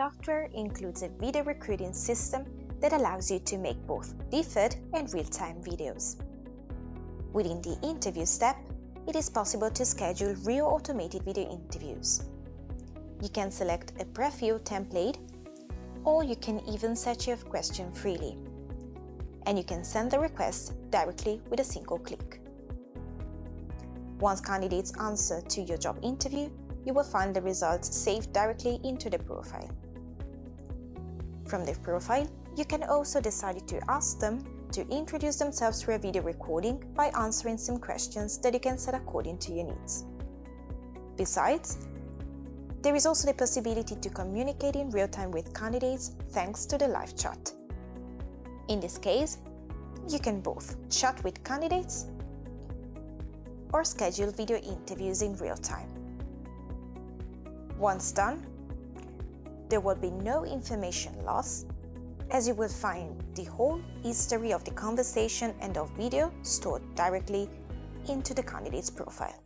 software includes a video recording system that allows you to make both deferred and real-time videos. Within the interview step, it is possible to schedule real automated video interviews. You can select a preview template, or you can even set your question freely. And you can send the request directly with a single click. Once candidates answer to your job interview, you will find the results saved directly into the profile. From the profile, you can also decide to ask them to introduce themselves through a video recording by answering some questions that you can set according to your needs. Besides, there is also the possibility to communicate in real time with candidates thanks to the live chat. In this case, you can both chat with candidates or schedule video interviews in real time. Once done, there will be no information loss, as you will find the whole history of the conversation and of video stored directly into the candidate's profile.